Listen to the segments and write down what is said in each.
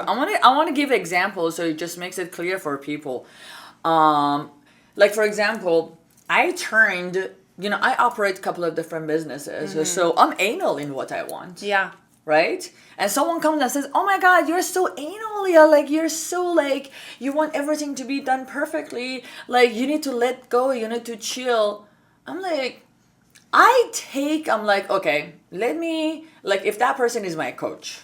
I want to give examples so it just makes it clear for people. Like for example, I operate a couple of different businesses, so I'm anal in what I want. Yeah. Right? And someone comes and says, "Oh my God, you're so anal, Leah. Like you're so like you want everything to be done perfectly. Like you need to let go. You need to chill." I'm like, I'm like, okay, let me like if that person is my coach,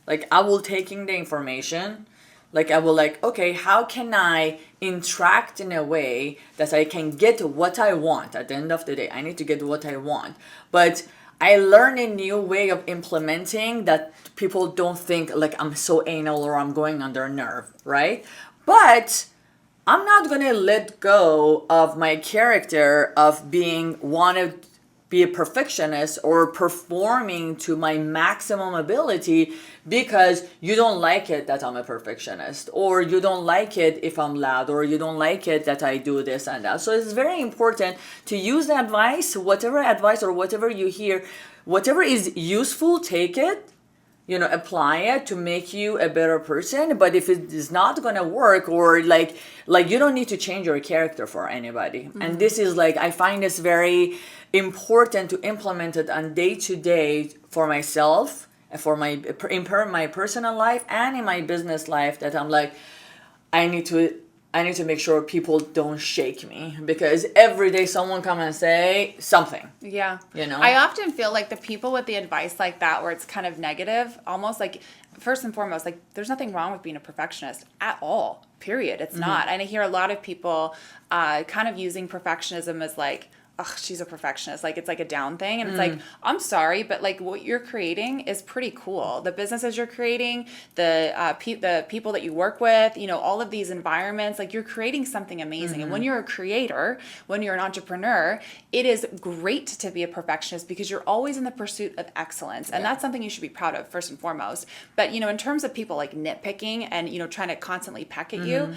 like I will taking the information, like I will like, okay, how can I interact in a way that I can get what I want at the end of the day? I need to get what I want, but I learn a new way of implementing that people don't think like I'm so anal or I'm going on their nerve, right? But I'm not gonna let go of my character of being wanted be a perfectionist or performing to my maximum ability because you don't like it that I'm a perfectionist, or you don't like it if I'm loud, or you don't like it that I do this and that. So it's very important to use the advice or whatever you hear, whatever is useful, take it, apply it to make you a better person. But if it is not gonna work, or like you don't need to change your character for anybody. Mm-hmm. And this is like, I find this very important to implement it on day to day for myself, for my personal life and in my business life, that I'm like, I need to make sure people don't shake me, because every day someone come and say something. Yeah. I often feel like the people with the advice like that, where it's kind of negative, almost like, first and foremost, like there's nothing wrong with being a perfectionist at all, period. It's not. And I hear a lot of people kind of using perfectionism as like, oh, she's a perfectionist. Like, it's like a down thing. And it's like, I'm sorry, but like what you're creating is pretty cool. The businesses you're creating, the people that you work with, all of these environments, like you're creating something amazing. And when you're a creator, when you're an entrepreneur, it is great to be a perfectionist because you're always in the pursuit of excellence. And that's something you should be proud of first and foremost. But, in terms of people like nitpicking and, trying to constantly peck at you,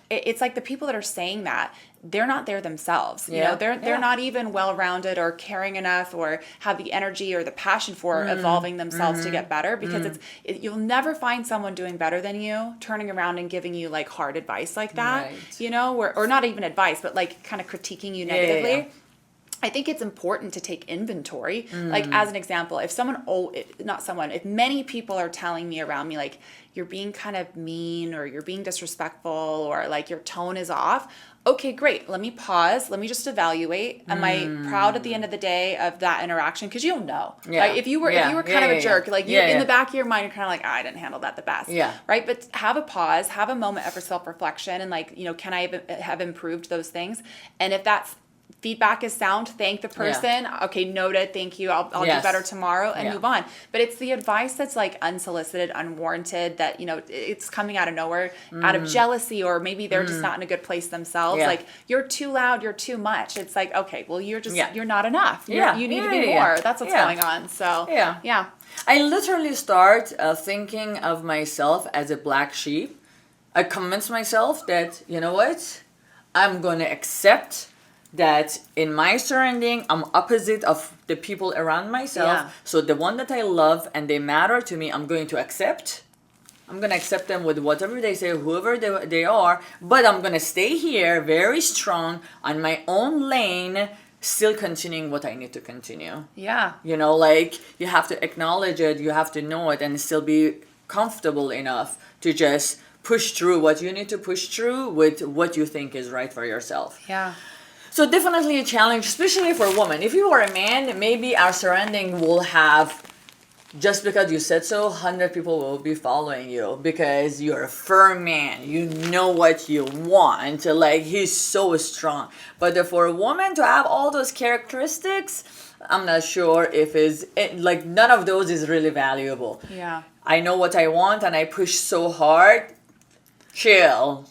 it's like the people that are saying that, they're not there themselves. They're not even well-rounded or caring enough or have the energy or the passion for evolving themselves to get better, because you'll never find someone doing better than you turning around and giving you like hard advice like that, or not even advice, but like kind of critiquing you negatively. Yeah. I think it's important to take inventory. Like, as an example, if many people are telling me around me, like, you're being kind of mean or you're being disrespectful or like your tone is off, okay, great. Let me pause. Let me just evaluate. Am I proud at the end of the day of that interaction? Because you'll know. Yeah. Like, if you were kind of a jerk, like in the back of your mind, you're kind of like, I didn't handle that the best. Yeah. Right? But have a pause, have a moment of self-reflection, and like, can I have improved those things? And if that's feedback is sound, thank the person. Yeah. Okay, noted, thank you. I'll do better tomorrow, and move on. But it's the advice that's like unsolicited, unwarranted, that, it's coming out of nowhere, out of jealousy, or maybe they're just not in a good place themselves. Yeah. Like, you're too loud, you're too much. It's like, okay, well, you're not enough. You need to be more. That's what's going on. So, yeah. I literally start thinking of myself as a black sheep. I convince myself that, you know what? I'm going to accept that in my surrounding, I'm opposite of the people around myself. Yeah. So the one that I love and they matter to me, I'm going to accept. I'm going to accept them with whatever they say, whoever they are. But I'm going to stay here very strong on my own lane, still continuing what I need to continue. Yeah. Like, you have to acknowledge it, you have to know it, and still be comfortable enough to just push through what you need to push through with what you think is right for yourself. Yeah. So definitely a challenge, especially for women. If you are a man, maybe our surrounding will have, just because you said so, 100 people will be following you because you're a firm man. You know what you want. Like, he's so strong. But for a woman to have all those characteristics, I'm not sure if like, none of those is really valuable. Yeah. I know what I want and I push so hard. Chill,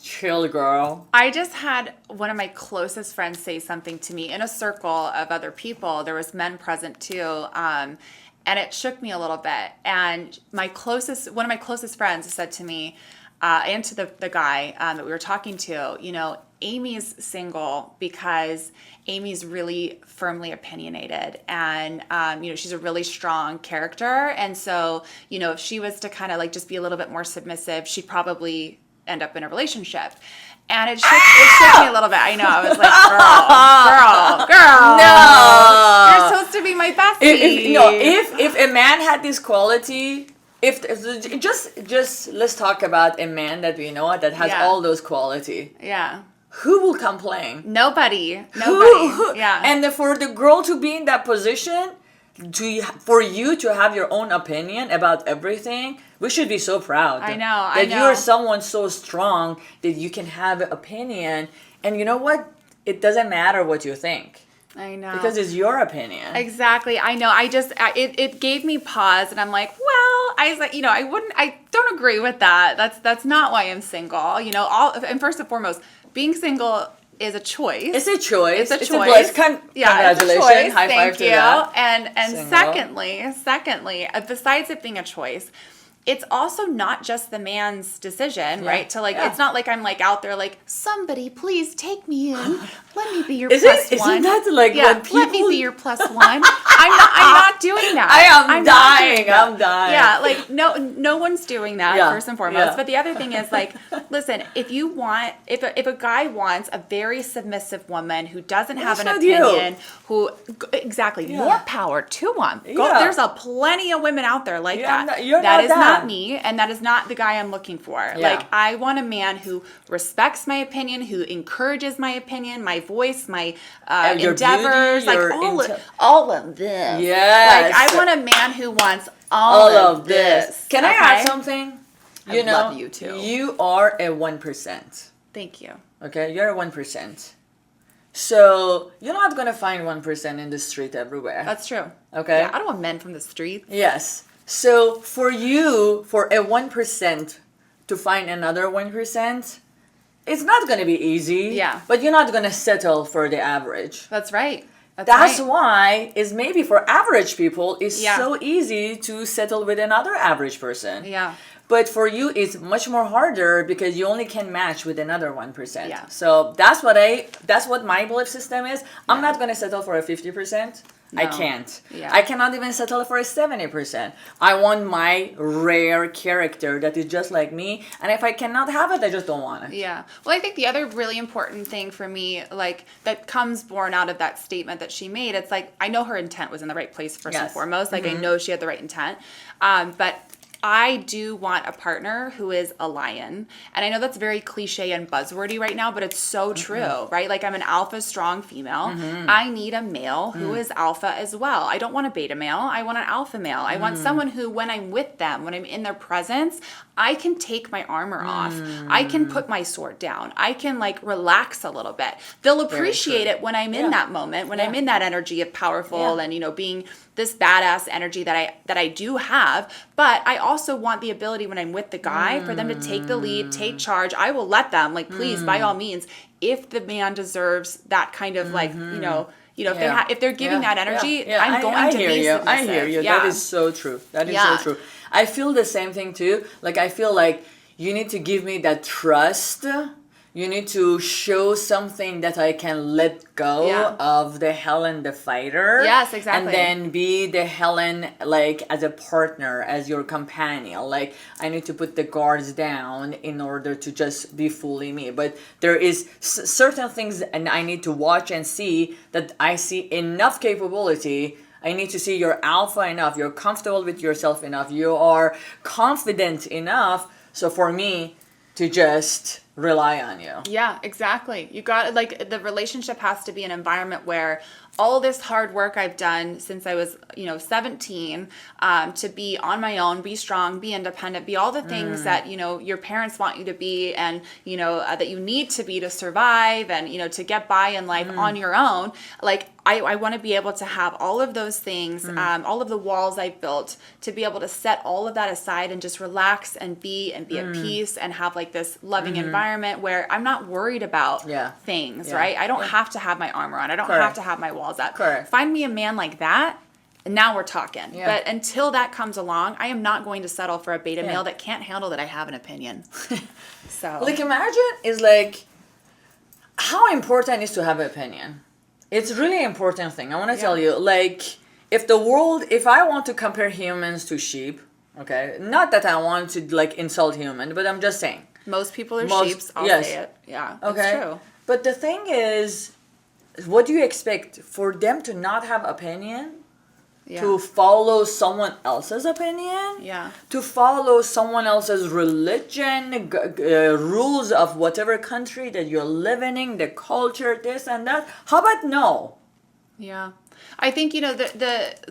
girl. I just had one of my closest friends say something to me in a circle of other people. There was men present too, and it shook me a little bit. And one of my closest friends said to me, and to the guy that we were talking to, you know, Amy's single because Amy's really firmly opinionated, and you know, she's a really strong character, and so, you know, if she was to kind of like just be a little bit more submissive, she'd probably end up in a relationship. And it shook me a little bit. I know. I was like, girl. No. You're supposed to be my bestie. If a man had this quality, if just let's talk about a man that we know that has all those quality. Yeah. Who will complain? Nobody. Who? Yeah. And for the girl to be in that position, for you to have your own opinion about everything, we should be so proud. I know. That you're someone so strong that you can have an opinion. And you know what? It doesn't matter what you think. I know. Because it's your opinion. Exactly. I know. It gave me pause, and I'm like, well, I was like, you know, I don't agree with that. That's not why I'm single. You know, and first and foremost, being single is a choice. It's a choice. It's a choice. Congratulations. It's a choice. High five to that. And secondly, besides it being a choice, it's also not just the man's decision, right? To like, it's not like I'm like out there like, somebody please take me in. Let me be your plus one. Isn't that like what people... let me be your plus one. I'm not doing that. I'm dying. Yeah, like no one's doing that first and foremost. Yeah. But the other thing is like, listen, if a guy wants a very submissive woman who doesn't have an opinion, more power to him. There's plenty of women out there like that. That is not me, and that is not the guy I'm looking for. Yeah. Like, I want a man who respects my opinion, who encourages my opinion, my voice, my endeavors, beauty, like all of this. Yes. Like, I want a man who wants all of this. Can I add something? I love you too. You are a 1%. Thank you. Okay, you're a 1%. So you're not gonna find 1% in the street everywhere. That's true. Okay. Yeah, I don't want men from the streets. Yes. So for a 1% to find another 1%, it's not going to be easy. Yeah. But you're not going to settle for the average. That's right. That's why is maybe for average people, it's so easy to settle with another average person. Yeah. But for you, it's much more harder because you only can match with another 1%. Yeah. So that's what my belief system is. I'm not going to settle for a 50%. No. I can't. Yeah. I cannot even settle for a 70%. I want my rare character that is just like me. And if I cannot have it, I just don't want it. Yeah. Well, I think the other really important thing for me, like, that comes born out of that statement that she made, it's like, I know her intent was in the right place first and foremost. Like, I know she had the right intent. But I do want a partner who is a lion. And I know that's very cliche and buzzwordy right now, but it's so true, right? Like, I'm an alpha strong female. I need a male who is alpha as well. I don't want a beta male. I want an alpha male. I want someone who, when I'm with them, when I'm in their presence, I can take my armor off. I can put my sword down. I can like relax a little bit. They'll appreciate it when I'm in that moment, when I'm in that energy of powerful and, you know, being this badass energy that I do have. But I also want the ability when I'm with the guy for them to take the lead, take charge. I will let them, like, please, by all means, if the man deserves that kind of like, you know, if they're giving that energy, I'm going to be submissive. I hear you. That is so true. That is so true. I feel the same thing too. Like, I feel like you need to give me that trust. You need to show something that I can let go of the Helen the fighter. Yes, exactly. And then be the Helen, like, as a partner, as your companion. Like, I need to put the guards down in order to just be fully me. But there is certain things and I need to watch and see that I see enough capability. I need to see you're alpha enough. You're comfortable with yourself enough. You are confident enough. So for me to just rely on you. Yeah, exactly. You got, like, the relationship has to be an environment where all this hard work I've done since I was, 17, to be on my own, be strong, be independent, be all the things that, your parents want you to be and, that you need to be to survive and, to get by in life on your own. Like, I want to be able to have all of those things, all of the walls I've built, to be able to set all of that aside and just relax and be at peace and have like this loving environment where I'm not worried about things, right? I don't have to have my armor on. I don't have to have my walls up. Correct. Find me a man like that, now we're talking. Yeah. But until that comes along, I am not going to settle for a beta male that can't handle that I have an opinion. So like, imagine is like how important is to have an opinion. It's really important thing. I want to tell you, like, if I want to compare humans to sheep, okay, not that I want to like insult human, but I'm just saying. Most people are sheeps. I'll say it. Yeah, okay. It's true. But the thing is, what do you expect for them to not have opinion? Yeah. To follow someone else's opinion? Yeah. To follow someone else's religion, rules of whatever country that you're living in, the culture, this and that? How about no? Yeah. I think, you know,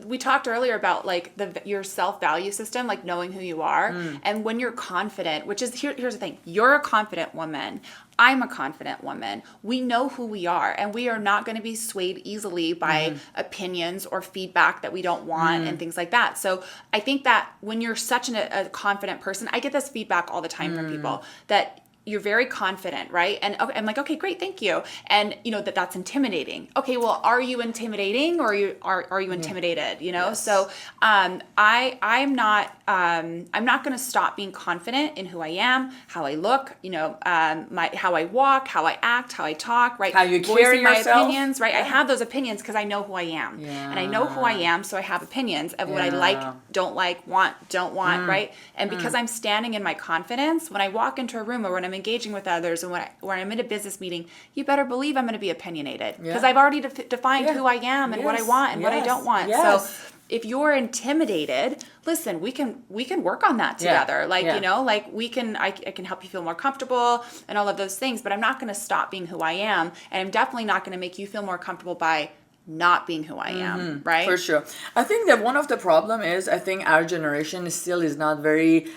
we talked earlier about like your self-value system, like knowing who you are. And when you're confident, which is, here's the thing, you're a confident woman. I'm a confident woman. We know who we are, and we are not going to be swayed easily by opinions or feedback that we don't want and things like that. So I think that when you're such a confident person, I get this feedback all the time from people that you're very confident, right? And I'm like, okay, great, thank you. And you know that's intimidating. Okay, well, are you intimidating, or are you intimidated? You know, so I'm not going to stop being confident in who I am, how I look, you know, how I walk, how I act, how I talk, right? How you carry yourself. My opinions, right? I have those opinions because I know who I am, and I know who I am, so I have opinions of what I like, don't like, want, don't want, right? And because I'm standing in my confidence, when I walk into a room or when I'm engaging with others and when I'm in a business meeting, you better believe I'm going to be opinionated because I've already defined who I am and what I want and what I don't want. So if you're intimidated, listen, we can work on that together. You know, like I can help you feel more comfortable and all of those things, but I'm not going to stop being who I am. And I'm definitely not going to make you feel more comfortable by not being who I am, right? For sure. I think that one of the problem is, I think our generation still is not very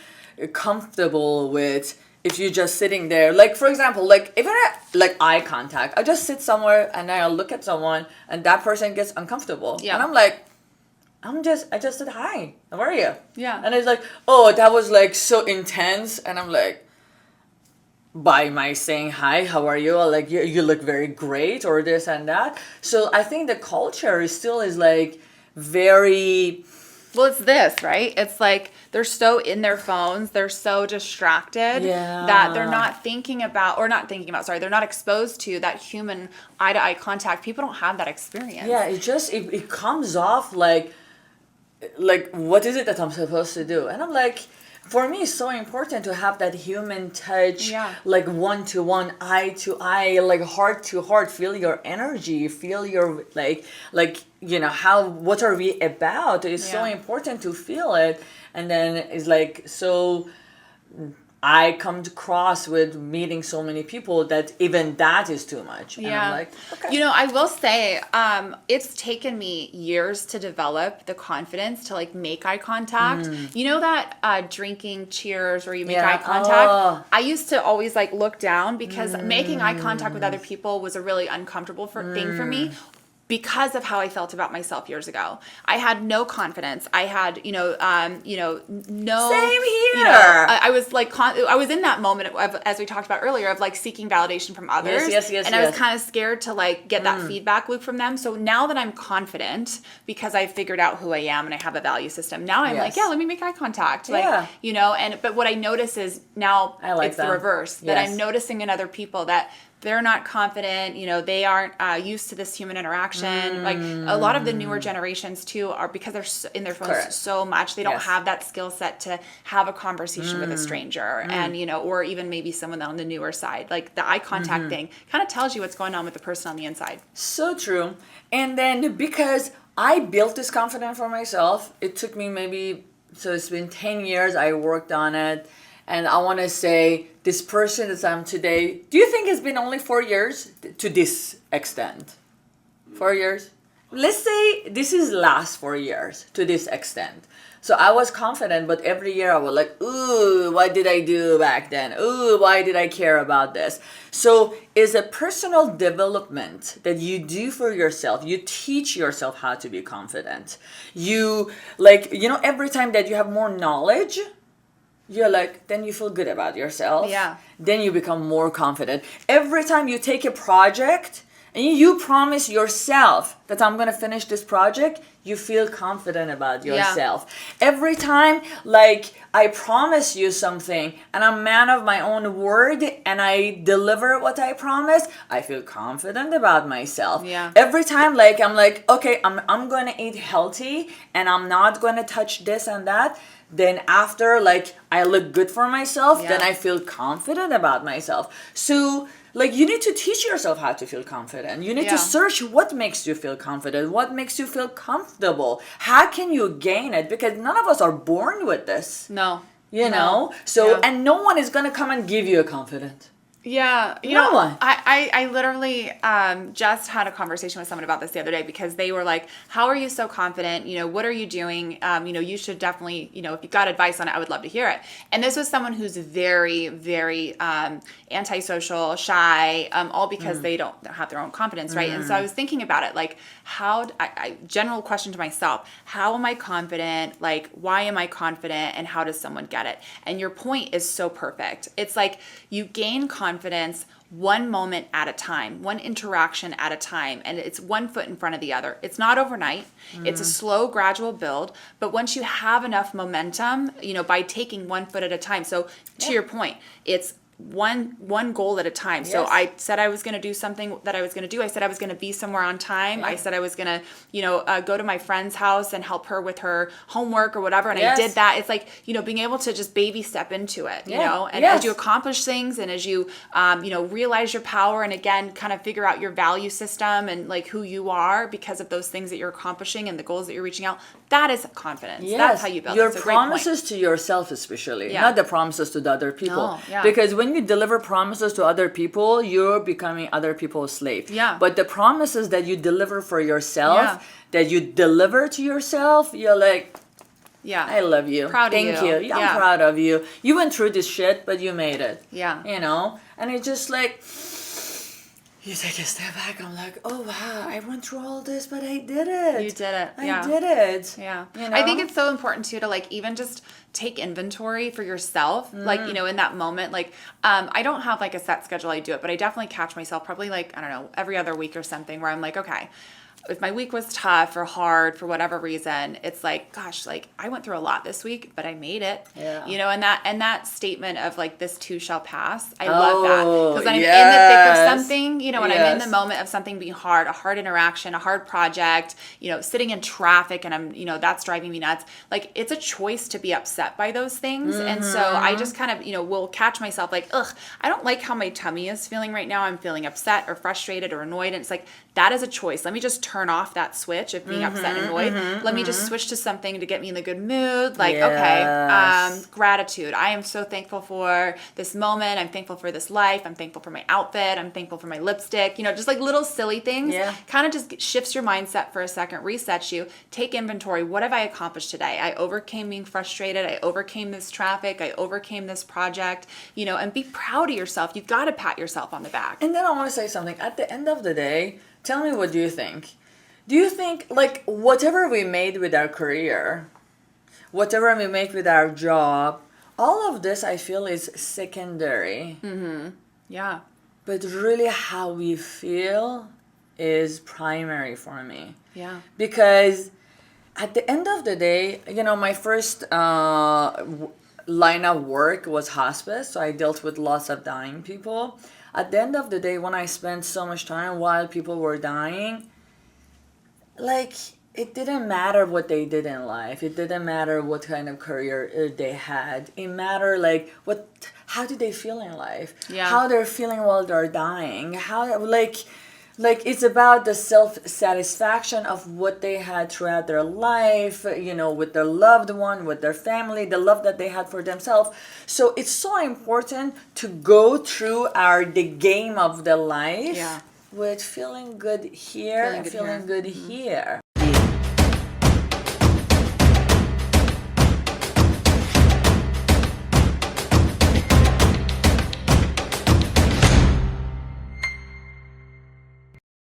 comfortable with if you're just sitting there, like, for example, like, even like eye contact, I just sit somewhere and I look at someone and that person gets uncomfortable. Yeah. And I'm like, I just said, hi, how are you? Yeah. And it's like, oh, that was like so intense. And I'm like, by my saying, hi, how are you? Like, you look very great, or this and that. So I think the culture still is like very... Well, it's this, right? It's like they're so in their phones, they're so distracted that they're not they're not exposed to that human eye-to-eye contact. People don't have that experience. Yeah, it comes off like, what is it that I'm supposed to do? And I'm like, for me, it's so important to have that human touch, like one-to-one, eye-to-eye, like heart-to-heart, feel your energy, feel your, like you know, what are we about? It's so important to feel it. And then it's like, so I come across with meeting so many people that even that is too much. And I'm like, okay. You know, I will say, it's taken me years to develop the confidence to like make eye contact. You know that drinking cheers where you make eye contact? I used to always like look down because making eye contact with other people was a really uncomfortable thing for me. Because of how I felt about myself years ago, I had no confidence. I had, no. Same here. I was like, I was in that moment of, as we talked about earlier, of like seeking validation from others. Yes. And I was kind of scared to like get that feedback loop from them. So now that I'm confident because I figured out who I am and I have a value system, now I'm like, let me make eye contact. Like, but what I notice is now it's the reverse. That I'm noticing in other people that they're not confident, they aren't used to this human interaction. Like a lot of the newer generations too are, because they're in their phones so much, they don't have that skill set to have a conversation with a stranger and, or even maybe someone on the newer side. Like the eye contact thing kind of tells you what's going on with the person on the inside. So true. And then because I built this confidence for myself, it took me so it's been 10 years I worked on it. And I want to say, this person that I'm today, do you think it's been only 4 years to this extent? 4 years? Let's say this is last 4 years to this extent. So I was confident, but every year I was like, ooh, what did I do back then? Ooh, why did I care about this? So it's a personal development that you do for yourself. You teach yourself how to be confident. You, every time that you have more knowledge, you're like, then you feel good about yourself. Yeah. Then you become more confident. Every time you take a project and you promise yourself that I'm going to finish this project, you feel confident about yourself. Every time, like, I promise you something and I'm a man of my own word and I deliver what I promise, I feel confident about myself. Yeah. Every time, like, I'm like, okay, I'm going to eat healthy and I'm not going to touch this and that. Then after, like, I look good for myself, then I feel confident about myself. So, like, you need to teach yourself how to feel confident. You need to search what makes you feel confident, what makes you feel comfortable. How can you gain it? Because none of us are born with this. No. You know? So, and no one is going to come and give you a confidence. Yeah, you No know, one. I literally just had a conversation with someone about this the other day because they were like, how are you so confident? You know, what are you doing? You know, you should definitely, you know, if you've got advice on it, I would love to hear it. And this was someone who's very, very antisocial, shy, all because they don't have their own confidence, right? And so I was thinking about it, like, general question to myself, how am I confident? Like, why am I confident? And how does someone get it? And your point is so perfect. It's like you gain confidence one moment at a time, one interaction at a time, and it's one foot in front of the other. It's not overnight. It's a slow, gradual build, but once you have enough momentum, you know, by taking one foot at a time. So to your point, it's one goal at a time. So I said I was going to do something that I was going to do. I said I was going to be somewhere on time. I said I was going to, you know, go to my friend's house and help her with her homework or whatever. And I did that. It's like, you know, being able to just baby step into it, you know, and as you accomplish things and as you, you know, realize your power and again, kind of figure out your value system and like who you are because of those things that you're accomplishing and the goals that you're reaching out, that is confidence. That's how you build your it. promises to yourself, especially, not the promises to the other people. No, because when you deliver promises to other people, you're becoming other people's slave. But the promises that you deliver for yourself, that you deliver to yourself, you're like, I love you. Thank you. Yeah, I'm proud of you. You went through this shit, but you made it. You know? And it's just like, you take a step back, I'm like, oh wow, I went through all this, but I did it. You did it. I did it. Yeah. You know? I think it's so important too to like even just take inventory for yourself. Like, you know, in that moment, like, I don't have like a set schedule I do it, but I definitely catch myself probably like, I don't know, every other week or something where I'm like, okay, if my week was tough or hard for whatever reason, it's like, gosh, like I went through a lot this week, but I made it. You know, and that statement of like this too shall pass. I love that because when I'm in the thick of something, you know, when I'm in the moment of something being hard, a hard interaction, a hard project, you know, sitting in traffic and I'm, you know, that's driving me nuts. Like it's a choice to be upset by those things. And so I just kind of, you know, will catch myself like, ugh, I don't like how my tummy is feeling right now. I'm feeling upset or frustrated or annoyed. And it's like, that is a choice. Let me just turn off that switch of being upset and annoyed. Let me just switch to something to get me in the good mood. Like, okay, gratitude. I am so thankful for this moment. I'm thankful for this life. I'm thankful for my outfit. I'm thankful for my lipstick. You know, just like little silly things. Kind of just shifts your mindset for a second, resets you. Take inventory. What have I accomplished today? I overcame being frustrated. I overcame this traffic. I overcame this project. You know, and be proud of yourself. You've got to pat yourself on the back. And then I want to say something. At the end of the day, tell me, what do you think? Do you think, like, whatever we made with our career, whatever we make with our job, all of this I feel is secondary. Yeah. But really how we feel is primary for me. Yeah. Because at the end of the day, you know, my first line of work was hospice. So I dealt with lots of dying people. At the end of the day, when I spent so much time while people were dying, like, it didn't matter what they did in life. It didn't matter what kind of career they had. It mattered, like, how did they feel in life? How they're feeling while they're dying. How, like it's about the self-satisfaction of what they had throughout their life, you know, with their loved one, with their family, the love that they had for themselves. So it's so important to go through the game of the life with feeling good here and feeling good here.